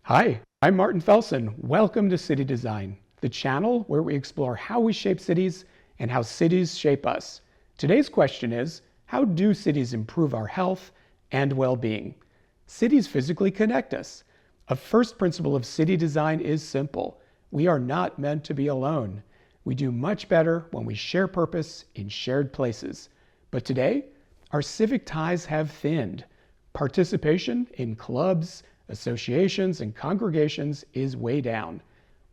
Hi, I'm Martin Felsen. Welcome to City Design, the channel where we explore how we shape cities and how cities shape us. Today's question is, how do cities improve our health and well-being? Cities physically connect us. A first principle of city design is simple. We are not meant to be alone. We do much better when we share purpose in shared places. But today, our civic ties have thinned. Participation in clubs, associations, and congregations is way down.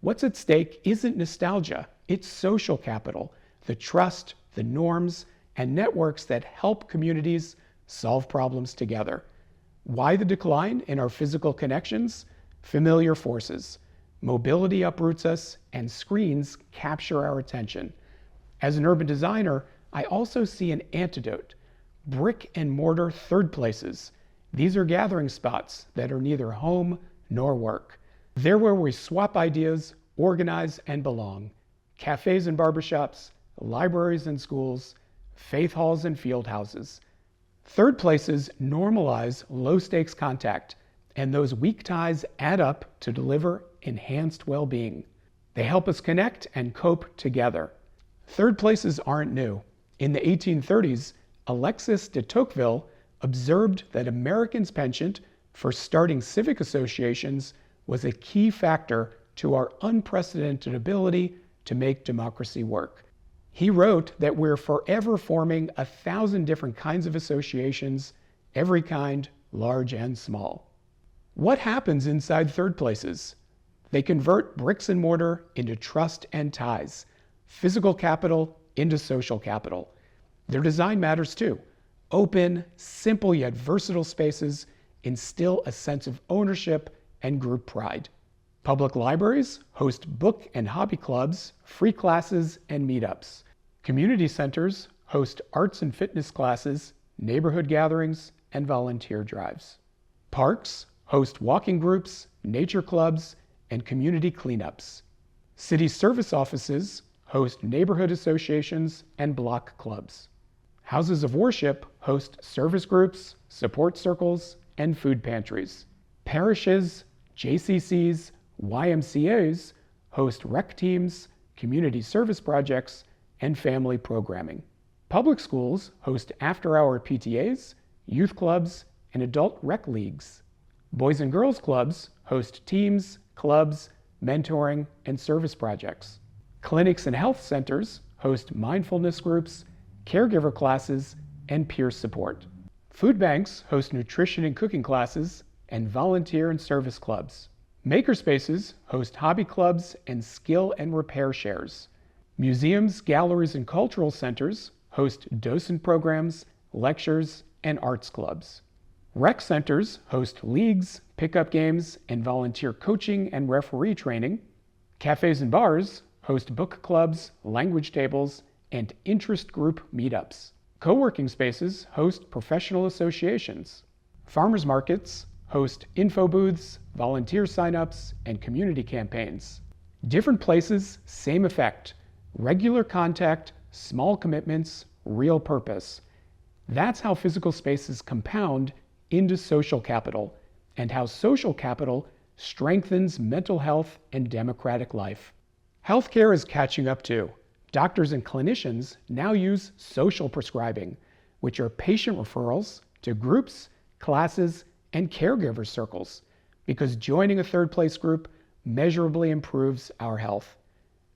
What's at stake isn't nostalgia, it's social capital, the trust, the norms, and networks that help communities solve problems together. Why the decline in our physical connections? Familiar forces. Mobility uproots us, and screens capture our attention. As an urban designer, I also see an antidote: brick and mortar third places. These are gathering spots that are neither home nor work. They're where we swap ideas, organize, and belong. Cafés and barbershops, libraries and schools, faith halls and field houses. Third places normalize low-stakes contact, and those weak ties add up to deliver enhanced well-being. They help us connect and cope together. Third places aren't new. In the 1830s, Alexis de Tocqueville observed that Americans' penchant for starting civic associations was a key factor to our unprecedented ability to make democracy work. He wrote that we're forever forming 1,000 different kinds of associations, every kind, large and small. What happens inside third places? They convert bricks and mortar into trust and ties, physical capital into social capital. Their design matters too. Open, simple yet versatile spaces instill a sense of ownership and group pride. Public libraries host book and hobby clubs, free classes, and meetups. Community centers host arts and fitness classes, neighborhood gatherings, and volunteer drives. Parks host walking groups, nature clubs, and community cleanups. City service offices host neighborhood associations and block clubs. Houses of worship host service groups, support circles, and food pantries. Parishes, JCCs, YMCAs host rec teams, community service projects, and family programming. Public schools host after-hour PTAs, youth clubs, and adult rec leagues. Boys and girls clubs host teams, clubs, mentoring, and service projects. Clinics and health centers host mindfulness groups, caregiver classes, and peer support. Food banks host nutrition and cooking classes and volunteer and service clubs. Makerspaces host hobby clubs and skill and repair shares. Museums, galleries, and cultural centers host docent programs, lectures, and arts clubs. Rec centers host leagues, pickup games, and volunteer coaching and referee training. Cafes and bars host book clubs, language tables, and interest group meetups. Co-working spaces host professional associations. Farmers markets host info booths, volunteer signups, and community campaigns. Different places, same effect. Regular contact, small commitments, real purpose. That's how physical spaces compound into social capital, and how social capital strengthens mental health and democratic life. Healthcare is catching up too. Doctors and clinicians now use social prescribing, which are patient referrals to groups, classes, and caregiver circles, because joining a third place group measurably improves our health.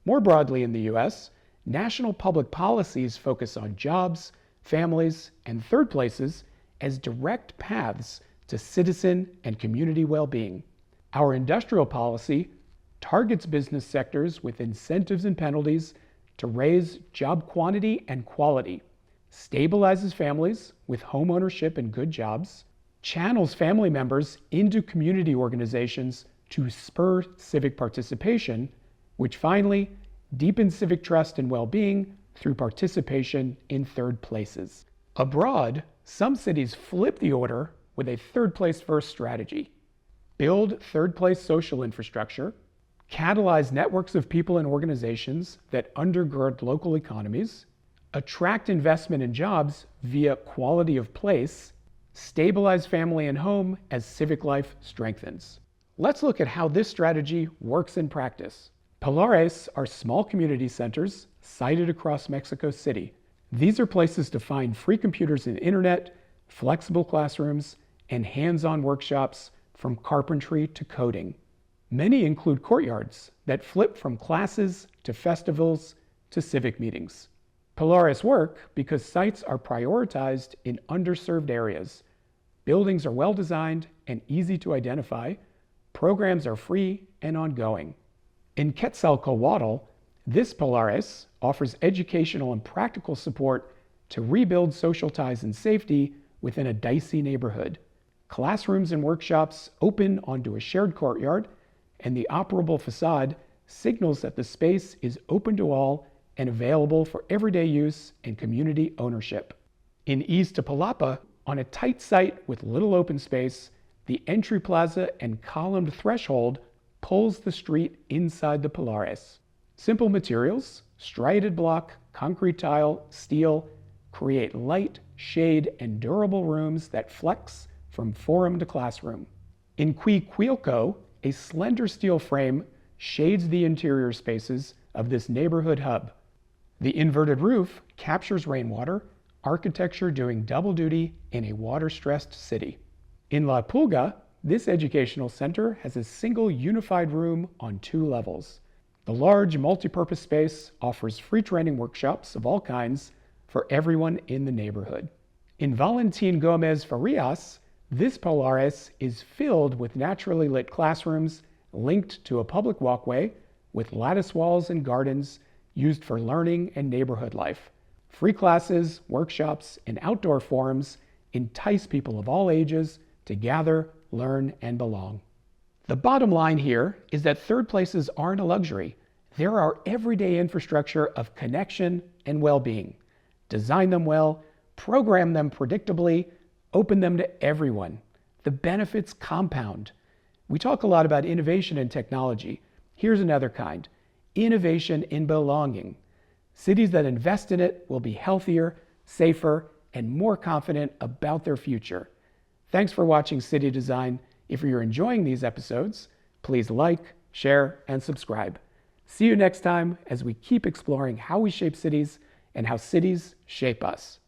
More broadly in the US, national public policies focus on jobs, families, and third places as direct paths to citizen and community well-being. Our industrial policy targets business sectors with incentives and penalties to raise job quantity and quality, stabilizes families with home ownership and good jobs, channels family members into community organizations to spur civic participation, which finally deepens civic trust and well-being through participation in third places. Abroad, some cities flip the order with a third place first strategy. Build third place social infrastructure, catalyze networks of people and organizations that undergird local economies, attract investment and jobs via quality of place, stabilize family and home as civic life strengthens. let's look at how this strategy works in practice. Polaris are small community centers sited across Mexico City. These are places to find free computers and internet, flexible classrooms, and hands-on workshops from carpentry to coding. Many include courtyards that flip from classes to festivals to civic meetings. Polaris work because sites are prioritized in underserved areas. Buildings are well designed and easy to identify. Programs are free and ongoing. In Quetzalcoatl, this Polaris offers educational and practical support to rebuild social ties and safety within a dicey neighborhood. Classrooms and workshops open onto a shared courtyard, and the operable facade signals that the space is open to all and available for everyday use and community ownership. In Iztapalapa, on a tight site with little open space, the entry plaza and columned threshold pulls the street inside the Polaris. Simple materials, striated block, concrete tile, steel, create light, shade, and durable rooms that flex from forum to classroom. In Cuicuilco, a slender steel frame shades the interior spaces of this neighborhood hub. The inverted roof captures rainwater, architecture doing double duty in a water-stressed city. In La Pulga, this educational center has a single unified room on 2 levels. The large multipurpose space offers free training workshops of all kinds for everyone in the neighborhood. In Valentin Gomez Farias, this Polaris is filled with naturally lit classrooms linked to a public walkway with lattice walls and gardens used for learning and neighborhood life. Free classes, workshops, and outdoor forums entice people of all ages to gather, learn, and belong. The bottom line here is that third places aren't a luxury. They're our everyday infrastructure of connection and well-being. Design them well, program them predictably, open them to everyone. The benefits compound. We talk a lot about innovation and technology. Here's another kind: innovation in belonging. Cities that invest in it will be healthier, safer, and more confident about their future. Thanks for watching City Design. If you're enjoying these episodes, please like, share, and subscribe. See you next time as we keep exploring how we shape cities and how cities shape us.